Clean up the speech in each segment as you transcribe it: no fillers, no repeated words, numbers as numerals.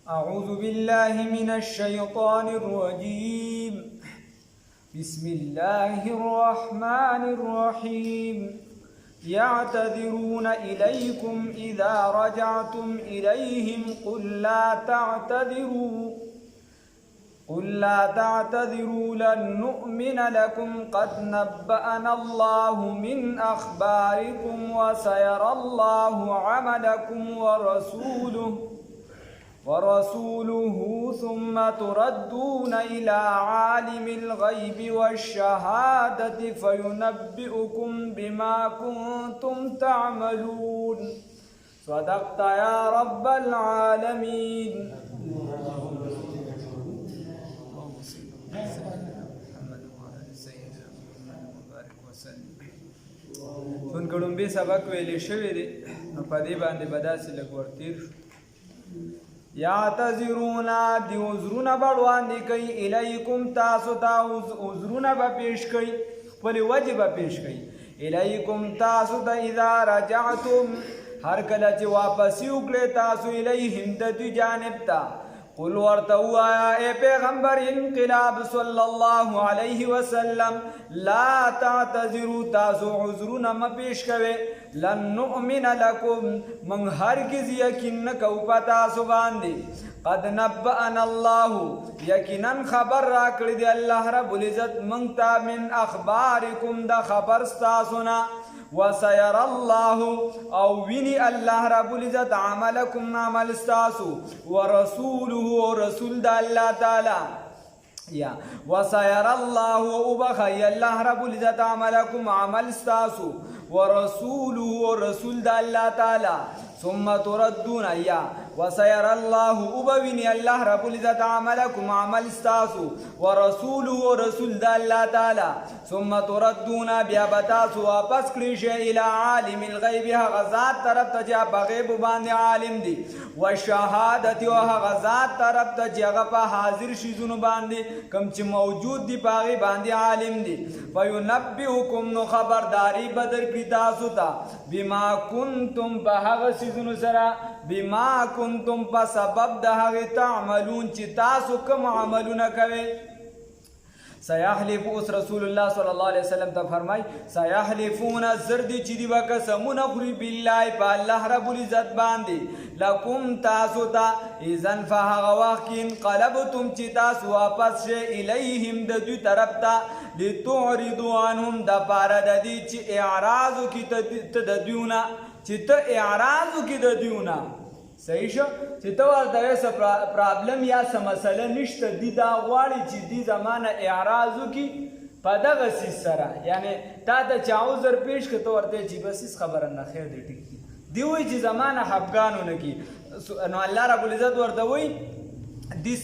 أعوذ بالله من الشيطان الرجيم. بسم الله الرحمن الرحيم. يعتذرون إليكم إذا رجعتم إليهم قل لا تعتذروا لن نؤمن لكم قد نبأنا الله من أخباركم وسيرى الله عملكم ورسوله ثم تردون إلى عالم الغيب والشهادة فينبئكم بما كنتم تعملون. صدقت يا رب العالمين. چون ګړومبي سبق ویلې شوی دی نو په دې باندې به داسې لږ ورتېر شو. یعتذرون دی عذرونه به وړاندې کوي الیکم تاسو ته عذرونه به پیش کوي خپلې وجې به پیش کوي الیکم تاسو ته اذا رجعتم هر کله چې واپسې وکړئ تاسو الیهم د دوی جانب ته قل ورته ووایه ای پیغمبر انقلاب صلی الله علیه وسلم لا تعتذروا تاسو عذرونه مه پیش کوئ لن نؤمن لکم من هرگز یقین نه کوو په تاسو باندې قد نبأنا الله یقینا خبر راکړی دی الله رب العزت موږ ته من اخبارکم د خبر ستاسو نه وسير الله او ویني الله رب العزت عملكم عمل ستاسو ورسوله رسول د الله تعالی یا وسير الله وبخي الله رب العزت عملكم عمل ستاسو ورسوله رسول د الله تعالی ثم تردون یا وسير الله وبویني الله رب العزت عملكم عمل ستاسو ورسوله رسول د الله تعالی ثم تردون بیا بتاسو واپس کړی شئ الى عالم الغیب هغه ذات طرف ته چې په غیب باندې عالم دی والشهادت او هغه ذات طرف ته چې هغه په حاضر شیزونو باندې کوم چې موجود دی په هغې باندې عالم دی فینبئکم نو خبرداری بدر کړي تاسو ته بما کنتم په هغه سیزونو سره بما کنتم په سبب د هغې تعملون چې تاسو کوم عملونه کوئ سيحلف اوس رسول الله صلی الله علیه وسلم ته فرمای سيحلفون زردی چې دی وقسمونه خوري بالله په الله رب العزت باندې لکم تاسو ته اذن فهغه وخت کې انقلبتم چې تاسو واپس شئ الیهم د دوی طرف ته لتعرضوا عنهم د پاره د دې چې اعراض وکړي ته د دویونه چې ته اعراض وکړي د دویونه صحیح شو چې ته ورته څه پرابلم یا څه مسله نشته دي دا غواړي چې دې زمانه اعراض وکړي په دغه څیز سره یعنی تا ته چې عذر پیش کړه ته ورته چې بس هېڅ خبره نه خیر دی ټیک دي دی وایي چې زمانه خفګان ونه کړي نو الله رب العزت ورته وایي دی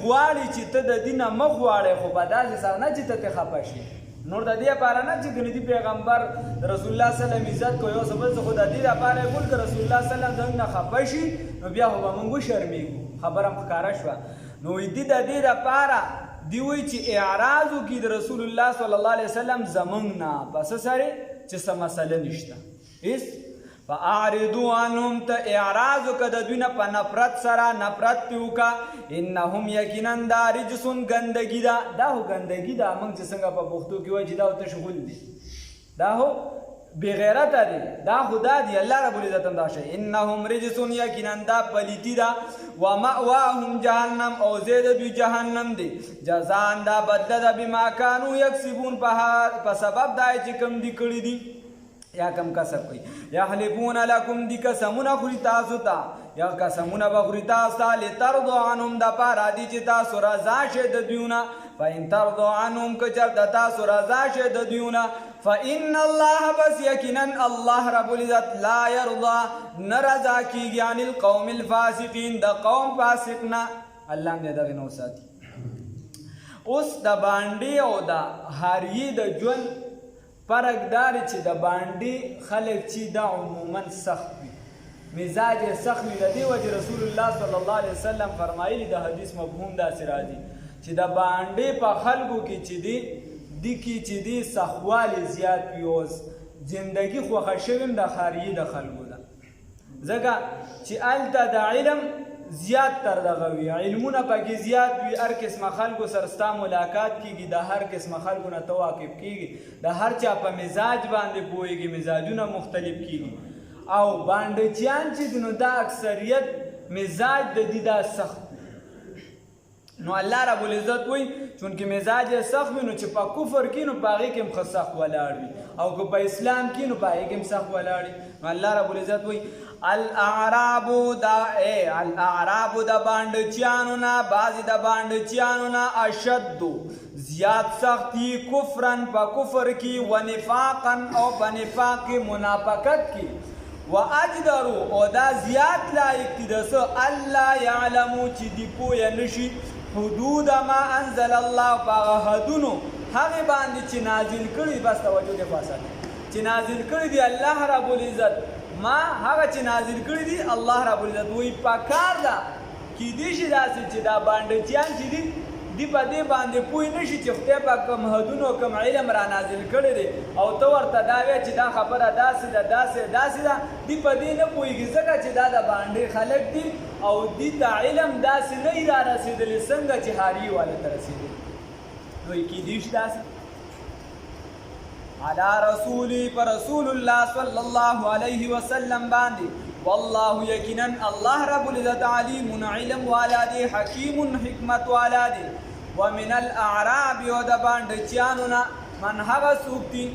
غواړي چې ته د دې نه مخ واړې خو په داسې سره نه چې ته ترې خفه شي نور د دې لپاره نه چې ګنې دي پیغمبر رسول الله صلی الله علیه وسلم عزت کو یو څه بل څه خو د دې لپاره یې وکړل که رسول الله صلی الله علیه وسلم نه خفه شي نو بیا خو به موږ وشرمېږو خبره هم ښکاره شوه نو دي د دې لپاره دی وایي چې اعراض وکړي د رسول الله صلی الله علیه وسلم زموږ نه په څه سره چې څه مسله نشته هېڅ فاعرضوا عنهم ته اعراض وکړه د دوی نه په نفرت سره نفرت پې وکړه انهم یقینا دا رجسون ګندګي ده دا خو ګندګي ده موږ چې څنګه په پښتو کې وایي چې دا ورته شغل دی دا خو بغیرته دی دا خو دا دی الله رب العزت هم دا شی انهم رجسون یقینا دا پلیتي ده ومأواهم جهنم او ځای د دوی جهنم دی جزان دا بدله ده بما کانو یکسبون په سبب دا چې کوم دي کړي دي یا کم کسب کوي یحلفون لکم دی قسمونه خوري تاسو ته یا قسمونه به خوري تاسو ته لترضوا عنهم دپاره دي چې تاسو رضا شئ د دویونه فإن ترضوا عنهم که چېرته تاسو رضا شئ د دویونه فإن الله بس یقینا الله رب العزت لا یرضا نه رضا کېږي عن القوم الفاسقین د قوم فاسق نه الله هم دې دغې نه وساتي اوس د باندې او د هاریې د ژوند فرق دار چې د باندې خلک چې دا عموما سخت وي مزاج یې سخت وي د دې وجې رسول الله صلی الله علیه وسلم فرمایلي د حدیث مفهوم داسې راځي چې د باندې په خلکو کې چې دی سخوالي زیات وي اوس زندگی خوښه شویم د خاریه د خلکو ده ځکه چې الته د علم زیات تر دغه وي علمونه پکې زیات وي هر قسمه خلکو سره ستا ملاقات کېږي د هر قسمه خلکو نه ته واقف کېږي د هر چا په مزاج باندې پوهېږي مزاجونه مختلف کېږي او بانډچیان چې دي نو دا اکثریت مزاج د دې دا سخت نو الله رب العزت وایي چونکې مزاج یې سخت وي نو چې په کفر کې نو په هغې کې هم ښه سخت ولاړ وي او که په اسلام کې نو په هغې کې هم سخت ولاړ وي نو الله رب العزت وایي الاعراب د بانډچیانو نه بعضې د بانډچیانو نه اشد زیات سختی کفرن په کفر کې و نفاقا او په نفاق کې منافقت کې و اجدرو او دا زیات لایق دي د څه الله یعلمو چې دی پوهه نشي حدود ما انزل الله په هغه حدونو هغې باندې چې نازل کړي بس توجه دې وساتئ چې نازل کړي دي الله رب العزت ما هغه چې نازل کړي دي الله رب العزت وایي پکار ده کیدی شي داسې چې دا بانډچیان چې دي دی په دې باندې پوه نشي چې خدای په کوم حدونو کوم علم را نازل کړی دی او ته ورته دا وایې چې دا خبره داسې ده داسې ده دی په دې نه پوهېږي ځکه چې دا د باندې خلک دي او دې ته علم داسې نه وي را رسېدلی څنګه چې هاري والا ته رسېدلی نو کیدی شي داسې علی رسولی پر رسول الله صلی الله علیه وسلم باندې والله یقینا الله رب العزت علیم علم والا دی حکیم حکمت والا دی ومن الاعراب و د باندچیانو نه من هغه څوک دي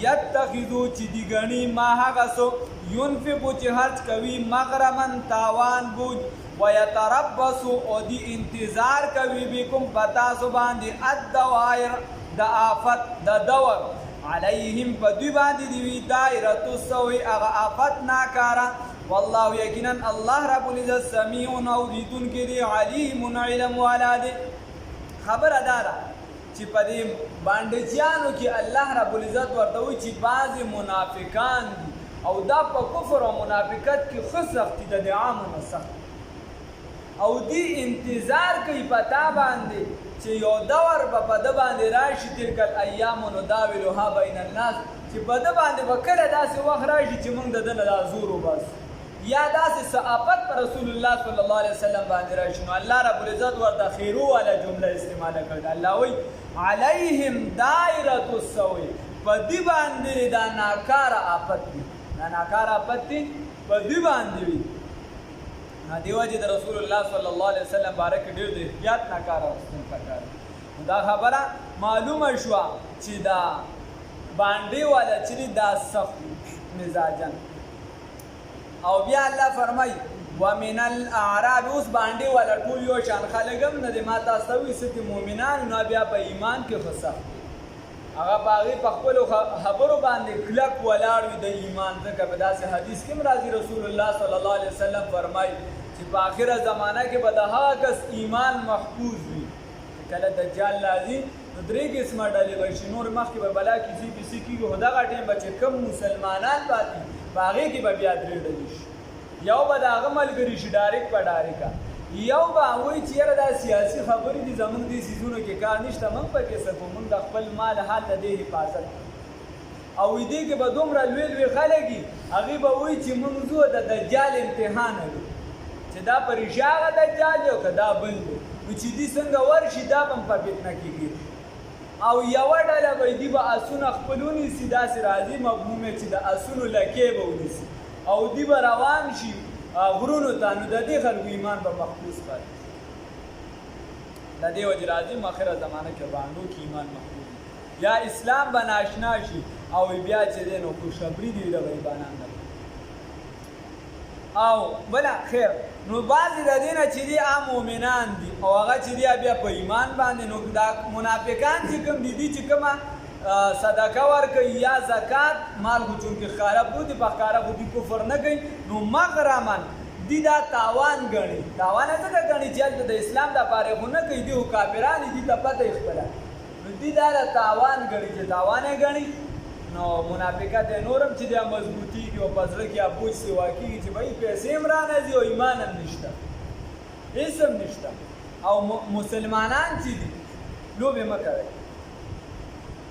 یتخذو چې دی ګڼي ما هغه څوک ينفقو چې خرج کوي مغرما تاوان بوج ويتربصو او دی انتظار کوي بكم پتاسو باندې الدوائر د آفت د دور علیهم په دوی باندې دی دایره السوء هغه آفت ناکاره والله یقینا الله رب العزت سمیع اوریدونکی دی علیم علم والا دی خبره دا ده چې په دې باندچیانو کې الله رب العزت ورته وایي چې بعضې منافقان دي او دا په کفر او منافقت کې ښه سختي ده د عامو نه سخت او دی انتظار کوي په تا باندې چې یو دور به په ده باندې راشي تلک الایام نداولها بین الناس چې په ده باندې به کله داسې وخت راشي چې موږ د ده نه دا زور وباسو یا داسې صحافت پر رسول الله صلی الله علیه وسلم باندې راشي نو الله رب العزت ورته خیرو والا جمله استعماله کړې الله وایي علیهم دایرة السوء په دې باندې دا ناکاره آفت دي دا ناکاره آفت دي په دې باندې وي دې وجې د رسول الله صلی الله علیه وسلم باره کې ډېر د احتیاط ناکاره واخیستل پکار دا خبره معلومه شوه چې دا باندې والا چې دا سخت مزاجن او بیا الله فرمای ومن الاعراب اوس باندې والا ټول یو شان خلک هم نه دي ما تاسو وایي ستې مؤمنان نو بیا په ایمان کې خصه هغه په هغې په خپلو خبرو باندې کلک ولاړ وي د ایمان ځکه په داسې حدیث کې هم راځي رسول الله صلی الله علیه وسلم فرمایي چې په آخره زمانه کې به د هغه کس ایمان محفوظ وي کله دجال راځي نو درې قسمه ډلې به شي نور مخکې به بلا کیسې پیسې کېږي خو دغه ټایم به چې کم مسلمانان پاتې په هغې کې به بیا درې ډلې شي یو به د هغه ملګري شي ډایرک په ډایرکه یو به وایي چې یاره دا سیاسي خبرې دي زموږ دې څیزونو کې کار نشته موږ پکې څه کوو موږ د خپل مال حال د دې حفاظت او دې کې به دومره لوی لوی خلک وي هغې به وایي چې موږ ځو د دجال امتحان لرو چې دا په رښتیا هغه دجال دی او که دا بل دی نو چې دې څنګه ورشي دا به هم په فتنه کې ګیر او یوه ډله به دي به اسونه خپل ونیسي داسې راځي مفهوم چې د اسونو لکې به ونیسي او دی به روان شي غرونو ته نو د دې خلکو ایمان به محفوظ پاتې د دې وجې راځي آخره زمانه کې باندو کې ایمان محفوظ یا اسلام به ناشنا شي او بیا چې دی نو خوشخبري دي د غریبانان نه او بله خیر نو بعضې د دې نه چې دی عام مؤمنان دي او هغه چې دی بیا په ایمان باندې نو دا منافقان چې کوم دي دي چې کومه صدقه ورکوي یا زکات مال خو چونکې ښکاره بودي په ښکاره خو دي کفر نه کوي نو مغرمن دي دا تاوان ګڼي تاوان یې ځکه ګڼي چې هلته د اسلام دپاره خو نه کوي دي خو کافران دي ته پته یې خپله نو دي دا تاوان ګڼي چې تاوان یې ګڼي نو منافقت یې نور هم چې دی مضبوطېږي او په زړه کې بوج سوا کېږي چې بهی پیسې هم رانهځي او ایمان هم نشته هېڅ هم نشته او مسلمانان چې دي لوبې مه کوئ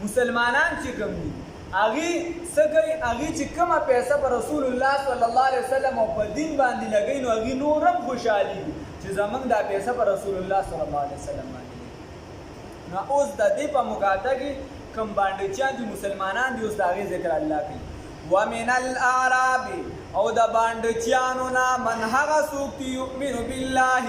مسلمانان چې کوم دي هغې څه کوي هغې چې کومه پیسه په رسول الله صلی الله علیه وسلم او په دین باندې لګوي نو هغې نور هم خوشحالېږي چې چې زمونږ دا پیسه په رسول الله صلی الله علیه وسلم باندې نو اوس د دې په مقاطعه کې کوم بانډچیان دي مسلمانان دي اوس د هغې ذکر الله کوي ومن الاعراب او د بانډچیانو نه من هغه څوک چې یؤمن بالله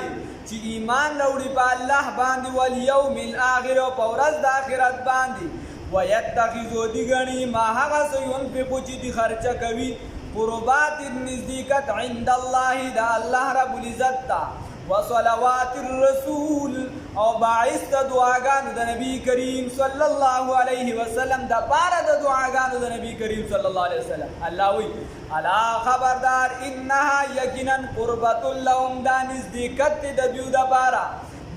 چې ایمان راوړي په الله باندې والیوم الاخر او په ورځ د آخرت باندې ویتخذو دی ګڼي ما هغه څه ينفقو چې دي خرچه کوي قربات نزدېکت عند الله د الله رب العزت ته وصلوات الرسول او باعث د دعاګانو د نبی کریم صلی الله علیه وسلم د پاره د دعاګانو د نبی کریم صلی الله علیه وسلم الله وی الا خبردار انها یقینا قربت لهم دا نزدېکت د دیو د پاره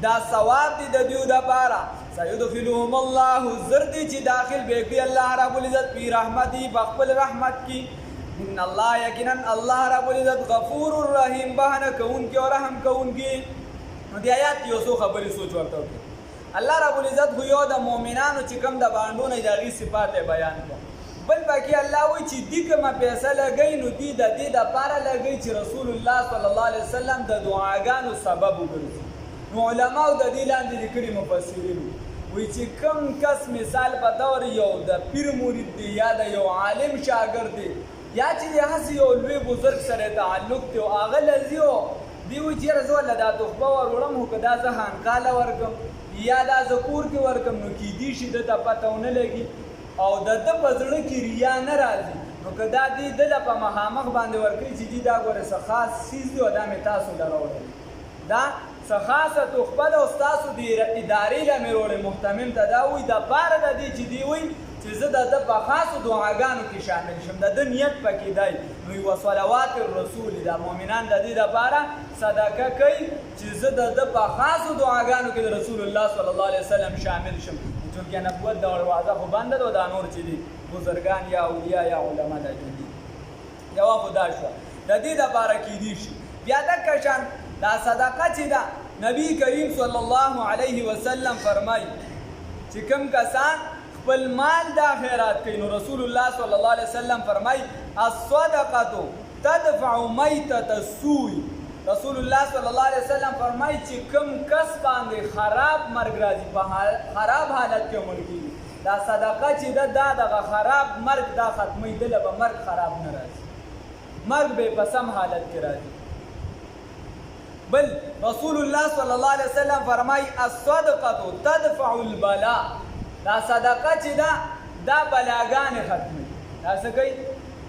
دا ثواب دی د دیو د پاره سيدخلهم الله زردی چې داخل به کوي الله رب العزت په رحمتي بخپل رحمت کی ان الله یقینا الله رب العزت غفور الرحیم بهانه کوونکی او رحم کوونکی نو دی آیات یو څو خبرې سوچ ورته وکړي الله رب العزت خو یو د مؤمنانو چې کوم د باندونو د هغې صفات بیان کړه بل باقي الله وایي چې دې کومه پیسه لګوي نو دې د دې دپاره لګوي چې رسول الله صلی الله علیه وسلم د دعاګانو سبب وګرځي نو علماو د دې لاندې لیکلي مفسرینو وایي چې کوم کس مثال په طور یو د پیر مرید دی یا د یو عالم شاګرد دی یا چې د هسې یو لوی بزرګ سره تعلق دی او هغه لذي و دی وایي چې یاره زه ورله دا تحفه وروړم خو که دا زه خانقاله ورکړم یا دا زه کور کې ورکړم نو کیدی شي ده ته پته ونه لګي او د ده په زړه کې ریا نه راځي نو که دا دې ده له په مخامخ باندې ورکوي چې دې دا ګوره څه خاص څیز دی او دا مې تاسو له راوړلی دا څه خاصه تحفه ده او ستاسو د ادارې له مې وروړی محتمم ته دا وایي دپاره د دې چې دې وایي چې زه د ده په خاصو دعاګانو کې شامل شم د ده نیت پکې دی نو یوه صلوات الرسول دا مؤمنان د دې دپاره صدقه کوي چې زه د ده په خاصو دعاګانو کې د رسول الله صلی الله علیه وسلم شامل شم چونکې نبوت د دروازه خو بنده ده او دا نور چې دي بزرګان یا اولیا یا علما دا چې دي جواب خو دا شوه د دې دپاره کیدی شي بیا دکه شان دا صدقه چې ده نبی کریم صلی الله علیه وسلم فرمایي چې کوم کسان خپل مال دا خیرات کوي نو رسول الله صلی الله علیه وسلم فرمایي الصدقه تدفع میتة السوء رسول الله صلی الله علیه وسلم فرمایي چې کوم کس باندې خراب مرګ راځي په خراب حالت کې مړ کېږي دا صدقه چې ده دا دغه خراب مرګ دا ختمېدله به مرګ خراب نه راځي مرګ به په سم حالت کې راځي بل رسول الله صلی الله علیه وسلم فرمایي الصدقه تدفع البلاء دا صدقه چې ده دا بلاګانې ختموي دا څه کوي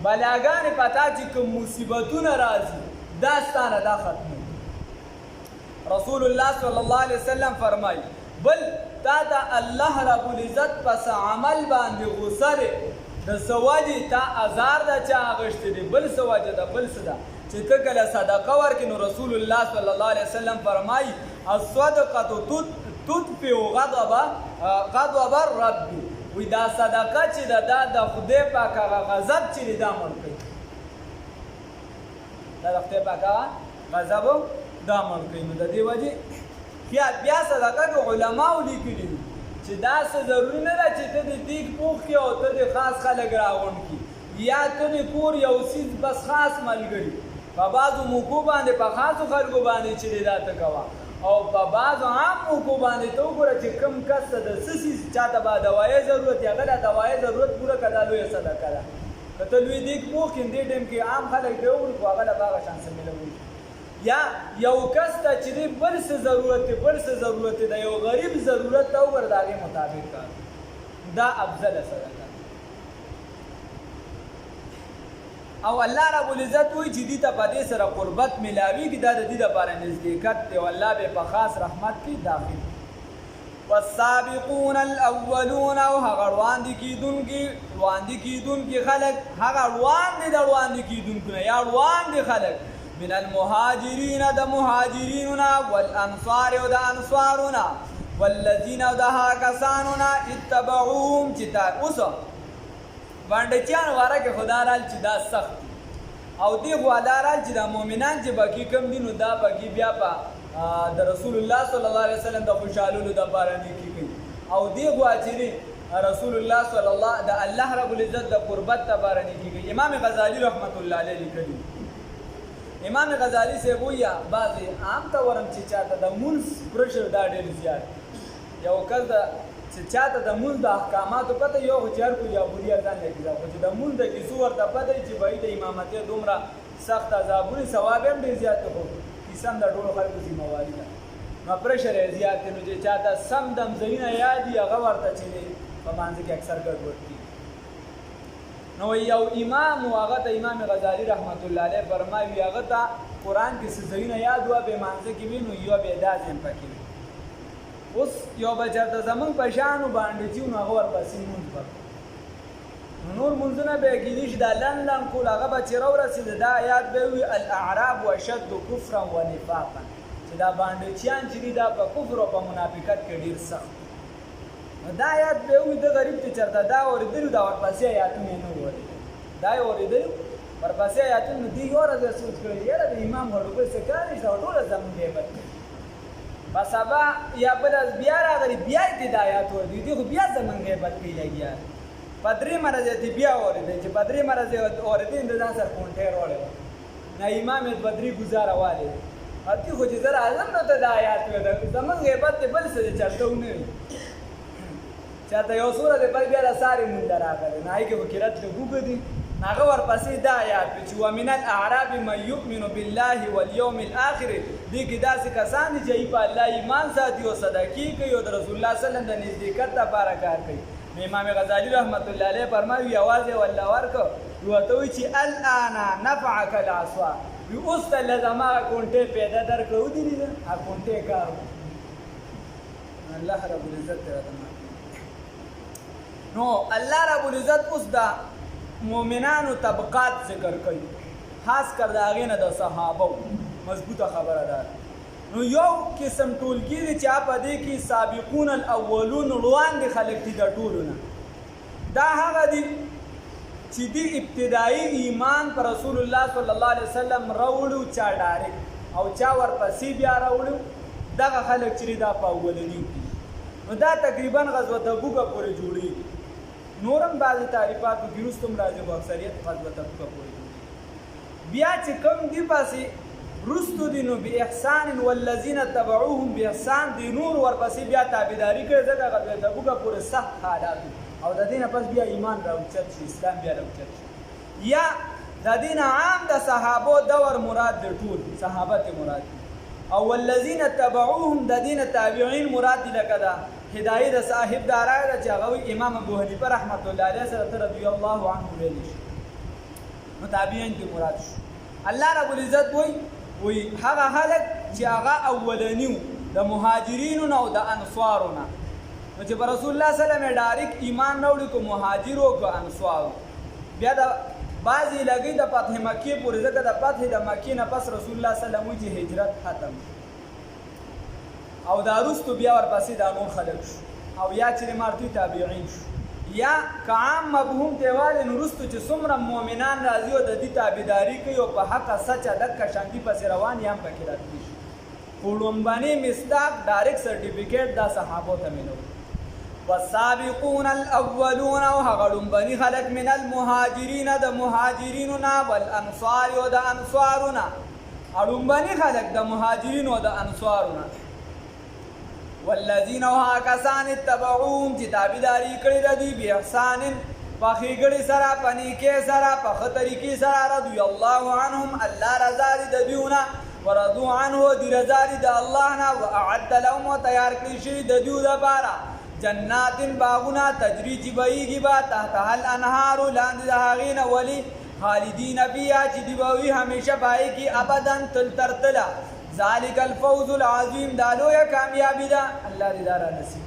بلاګانې په تا چې کوم مصیبتونه راځي دا ستانه دا ختموي رسول الله صلی الله علیه وسلم فرمایي بل تا د الله رب العزت پس عمل باندې غصه دی د څه وجې تا ازار ده چا اغوښتې دی بل څه وجه ده بل څه ده چې ته کله صدقه ورکړې نو رسول الله صلی الله علیه وسلم فرمایي الصدقه تطفئ غضب الرب وی دا صدقه چې ده دا د خدای پاک هغه غضب چې دی دا مړ کوي دا د خدای پاک هغه غضب دا مړ کوي نو د دې وجې بیا صدقه کې علماو لیکلي دي چې دا څه ضروري نه ده چې ته د دیګ پوخ کړې او ته د خاص خلک راغونډ کړي یا ته د کور یو څیز بس خاص ملګري په بعضو موقعو باندې په خاصو خلکو باندې چې دی دا ته کوه او په بعضو عام موقعو باندې ته وګوره چې کوم کس ته د څه څیز چاته به دوایي ضرورت یا هغه د دوایي ضرورت پوره کړه دا لویه صدقه ده که ته لوی دیګ پوخ کړې دې ټایم کې عام خلک دی وګوري خو هغه له به هغه شان څه میلوي یا یو کس ته چې دی بل څه ضرورت دی بل څه ضرورت دی د یو غریب ضرورت ته وګوره د هغې مطابق کار دا افضله صدقه او الله رب العزت وایي چې دې ته په دې سره قربت ملاویږي دا د دې دپاره نزدېکت دی او الله به په خاص رحمت کې داخل والسابقون الاولون او هغه وړاندې کېدونکي خلک هغه وړاندې د وړاندې کېدونکو نه یا وړاندې خلک من المهاجرین د مهاجرینو نه والانصار او د انصارو نه والذین او د هغه کسانو نه اتبعوهم چې تا اوس بانډچیانو واره کې خدا رال چې دا سخت او دی خو دا رال چې دا مؤمنان چې باقي کم دي نو دا باقي بیا په د رسول الله صلی الله علیه وسلم د خوشحالولو دپاره نیکي کوي او دی خو چې رسول الله صلی الله د الله رب العزت د قربت دپاره نیکي کوي امام غزالی رحمت الله علیه لیکلي امام غزالی صاحب وایي بعضې عام ته ورم چې چاته د مونځ پرشر دا ډېر زیات یو کس د چې چاته د مونځ د احکاماتو پته یو خو چې هر کو جابوري ځان لګي خو چې د مونځ د کیسو ورته پته چې بهی د امامتۍ دومره سخت عذابونه ثواب هم ډېر زیات خو کیسه هم د ټولو خلکو ذمهواري ده نو پرشر یې زیات دی نو چې چاته سم دم ځایونه یاد وي هغه ورته چې دی په مانځه کې اکثر ګډوډ کېږي نو یو امام و هغه ته امام غزالی رحمت الله علیه فرمایي هغه ته قرآن کې څه ځایونه یاد وه به مانځه کې وي نو یو به دا ځین پکې وي اوس یو به چېرته زمونږ په شانو باندې چې نو هغه ورپسې لمونځ وکړو نور منځونه به یې کېدای شي دا لنډ لنډ کول هغه به چې راورسېده دا آیات به وي الاعراب اشد کفرا و نفاقا چې دا باندېچیان چې دي دا په کفر او په منافقت کې ډېر سخت نو دا آیات به وي د غریب چې چېرته دا اورېدلي دا ورپسې آیاتونه یې نه اورېدلي دا یې اورېدلي ورپسې آیاتونه دوی یو ورځ یې سوچ کړی یاره د امام هډوکۍ څه کار نشته او ټوله زموږ غیبت کوي په سبا یا بله ورځ بیا راغلي بیا یې د آیات اورېدي دوی خو بیا زموږ غیبت کوي لګیا په درېیمه ورځ یې بیا اورېدی چې په درېیمه ورځ یې اورېدي نو د ځان سره کونټۍ راوړی وه نه امام یې دوه درې ګزاره والی هلتې خو چې زه راځم نو ته دا آیات ویل زموږ غیبت دی بل څه دی چېرته ونه وي چېرته یو څو ورځې پس بیا د سارې مونځ ته راغلی نو هغې کې خو قرت لږ اوږد دي هغه ورپسې دا آیات وي چې ومن الاعراب من یؤمن بالله والیوم الاخر دې کې داسې کسان دي چې په الله ایمان ساتي او صدقې کوي او د رسول الله صلی الله علیه وسلم د نزدېکت لپاره کار کوي نو امام غزالی رحمت الله علیه فرمایي یوازې والله ورکړه ورته وایي چې الآن نفعک العصا وي اوس ته له زما کونټۍ پیدا درکړه ودرېده هغه کونټۍ کار الله رب العزت ته راته نو الله رب العزت اوس د مؤمنانو طبقات ذکر کوي خاص کر د هغې نه د صحابو مضبوطه خبره ده نو یو قسم ټولګي دی چې په دې کې سابقون الاولون وړاندې خلک دي د ټولو نه دا هغه دي چې دي ابتدایي ایمان پر رسول الله صلی الله علیه وسلم راوړو چا ډایرکټ او چا ورپسې بیا راوړو دغه خلک چې دا په اولنیو کې نو دا تقریبا غزوه تبوکه پورې جوړېږي نورم بعضې تعریفاتو کې وروسته هم راځي خو اکثریت غزوه تبوکه پورې جوړېږي بیا چې کوم دي پسې رستو دي نو باحسان والذین تبعوهم باحسان دي نور ورپسې بیا تابعداري کوي ځکه غزوه تبوکه پورې سخت حالات او د دې نه پس بیا ایمان راوچت شي اسلام بیا راوچت شي یا د دې نه عام د صحابو دور مراد دی ټول صحابه ته مراد دي او والذین تبعوهم د دې نه تابعین مراد دي لکه دا هدایت د صاحب دا رایه ده چې هغه امام ابو حنیفه رحمت الله علیه سره رضی الله عنه ویلی شي نو تابعین دې مراد شو الله رب العزت وایي هغه خلک چې هغه اولنیو د مهاجرینو نه او د انصارو نه نو چې په رسول الله صلی الله علیه وسلم ډایرکټ ایمان راوړي کو مهاجرو کو انصارو بیا د بعضې لګي د فتح مکې پورې ځکه د فتح د مکې نه پس رسول الله صلی الله علیه وسلم وایي چې هجرت ختم او دا وروستو بیا ورپسې دا نور خلک شو او یا چې مارتي تابعین شو یا که عام مفهوم ته والې نو وروستو چې څومره مؤمنان راځي او د دې تابعداري کوي او په حقه سچه دکه شانتي پسې روان یې هم پکې راتلی شي خو لومبني مصداق ډایرکټ سرټیفیکیټ دا صحابو ته میلوي والسابقون الاولون او هغه لومبني خلک من المهاجرین د مهاجرینو نه والانصار او د انصارو نه لومبني خلک د مهاجرینو او د انصارو نه والذین ها کسان اتبعوهم چې تابعداري کړې ده دوی باحسان په ښېګړې سره په نیکۍ سره په ښه طریقې سره رضی الله عنهم الله رضا دي د دوی نه ورضوا عنه دي رضا دي د الله نه واعد لهم تیار کړي شوي د دوی دپاره جنات باغونه تجري چې بهیږي به تحتها الانهار لاندې د هغې نه ولي خالدین فیها چې دوی به وي همیشه په هغې کې ابدا تل تر تله ذلك الفوز العظیم دا لویه کامیابي ده الله دې دا را نصیب